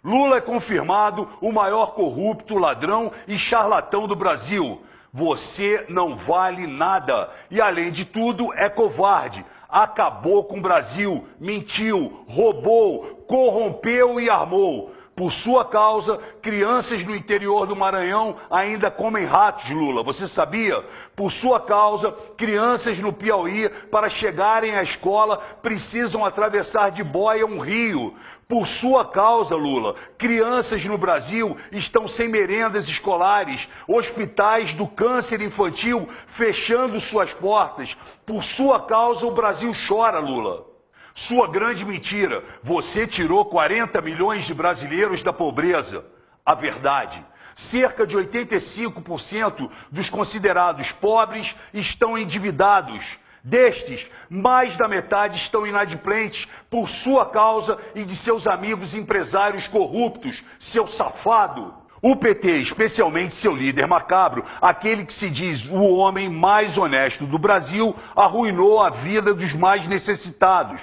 Lula é confirmado o maior corrupto, ladrão e charlatão do Brasil. Você não vale nada e, além de tudo, é covarde. Acabou com o Brasil, mentiu, roubou, corrompeu e armou. Por sua causa, crianças no interior do Maranhão ainda comem ratos, Lula. Você sabia? Por sua causa, crianças no Piauí, para chegarem à escola, precisam atravessar de boia um rio. Por sua causa, Lula, crianças no Brasil estão sem merendas escolares, hospitais do câncer infantil fechando suas portas. Por sua causa, o Brasil chora, Lula. Sua grande mentira, você tirou 40 milhões de brasileiros da pobreza. A verdade, cerca de 85% dos considerados pobres estão endividados. Destes, mais da metade estão inadimplentes por sua causa e de seus amigos empresários corruptos, seu safado. O PT, especialmente seu líder macabro, aquele que se diz o homem mais honesto do Brasil, arruinou a vida dos mais necessitados.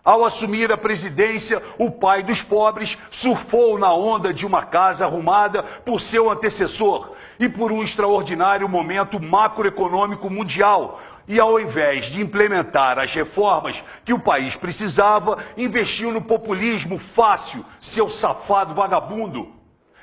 Ao assumir a presidência, o pai dos pobres surfou na onda de uma casa arrumada por seu antecessor e por um extraordinário momento macroeconômico mundial. E ao invés de implementar as reformas que o país precisava, investiu no populismo fácil, seu safado vagabundo.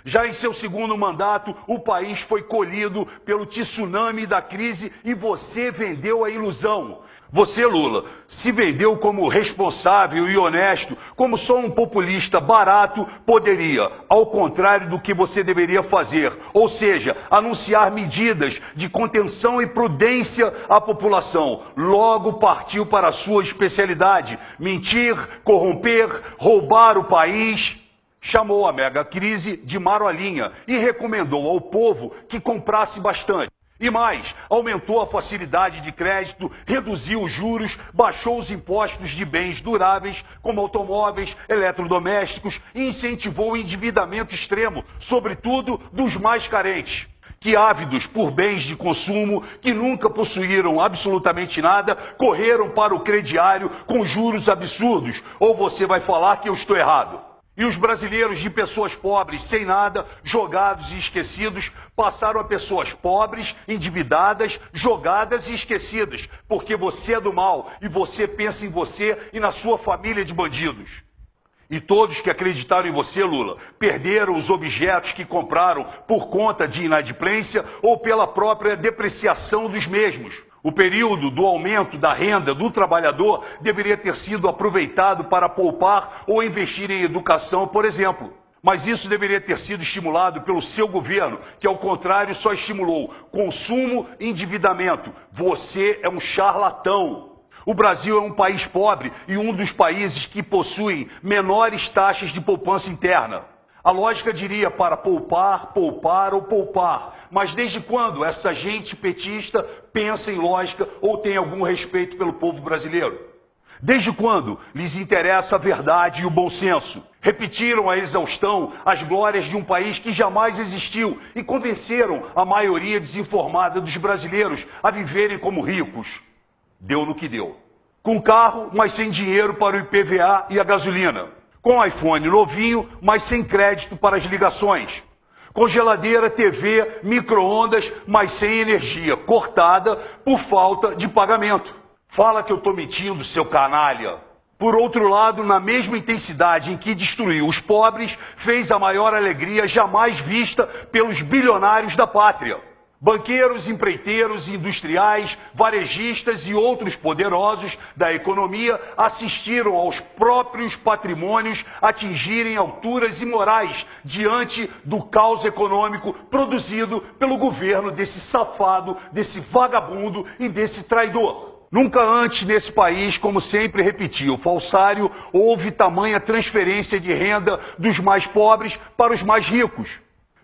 Já em seu segundo mandato, o país foi colhido pelo tsunami da crise e você vendeu a ilusão. Você, Lula, se vendeu como responsável e honesto, como só um populista barato poderia, ao contrário do que você deveria fazer, ou seja, anunciar medidas de contenção e prudência à população. Logo partiu para a sua especialidade, mentir, corromper, roubar o país. Chamou a mega crise de marolinha e recomendou ao povo que comprasse bastante. E mais, aumentou a facilidade de crédito, reduziu os juros, baixou os impostos de bens duráveis, como automóveis, eletrodomésticos, e incentivou o endividamento extremo, sobretudo dos mais carentes, que ávidos por bens de consumo, que nunca possuíram absolutamente nada, correram para o crediário com juros absurdos. Ou você vai falar que eu estou errado? E os brasileiros de pessoas pobres, sem nada, jogados e esquecidos, passaram a pessoas pobres, endividadas, jogadas e esquecidas, porque você é do mal e você pensa em você e na sua família de bandidos. E todos que acreditaram em você, Lula, perderam os objetos que compraram por conta de inadimplência ou pela própria depreciação dos mesmos. O período do aumento da renda do trabalhador deveria ter sido aproveitado para poupar ou investir em educação, por exemplo. Mas isso deveria ter sido estimulado pelo seu governo, que ao contrário só estimulou consumo e endividamento. Você é um charlatão. O Brasil é um país pobre e um dos países que possuem menores taxas de poupança interna. A lógica diria para poupar, poupar ou poupar. Mas desde quando essa gente petista pensa em lógica ou tem algum respeito pelo povo brasileiro? Desde quando lhes interessa a verdade e o bom senso? Repetiram a exaustão as glórias de um país que jamais existiu e convenceram a maioria desinformada dos brasileiros a viverem como ricos. Deu no que deu. Com carro, mas sem dinheiro para o IPVA e a gasolina. Com iPhone novinho, mas sem crédito para as ligações. Com geladeira, TV, micro-ondas, mas sem energia, cortada por falta de pagamento. Fala que eu estou mentindo, seu canalha. Por outro lado, na mesma intensidade em que destruiu os pobres, fez a maior alegria jamais vista pelos bilionários da pátria. Banqueiros, empreiteiros, industriais, varejistas e outros poderosos da economia assistiram aos próprios patrimônios atingirem alturas imorais diante do caos econômico produzido pelo governo desse safado, desse vagabundo e desse traidor. Nunca antes nesse país, como sempre repeti, o falsário, houve tamanha transferência de renda dos mais pobres para os mais ricos.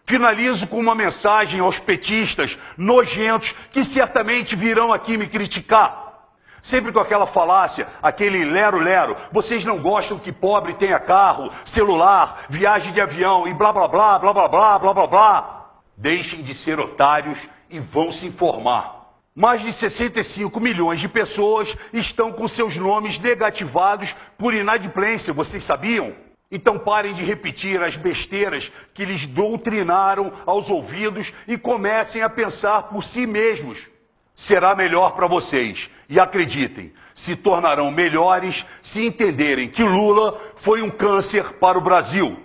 Finalizo com uma mensagem aos petistas nojentos que certamente virão aqui me criticar. Sempre com aquela falácia, aquele lero-lero. Vocês não gostam que pobre tenha carro, celular, viagem de avião e blá blá blá, blá blá blá, blá blá blá. Deixem de ser otários e vão se informar. Mais de 65 milhões de pessoas estão com seus nomes negativados por inadimplência, vocês sabiam? Então parem de repetir as besteiras que lhes doutrinaram aos ouvidos e comecem a pensar por si mesmos. Será melhor para vocês. E acreditem, se tornarão melhores se entenderem que Lula foi um câncer para o Brasil.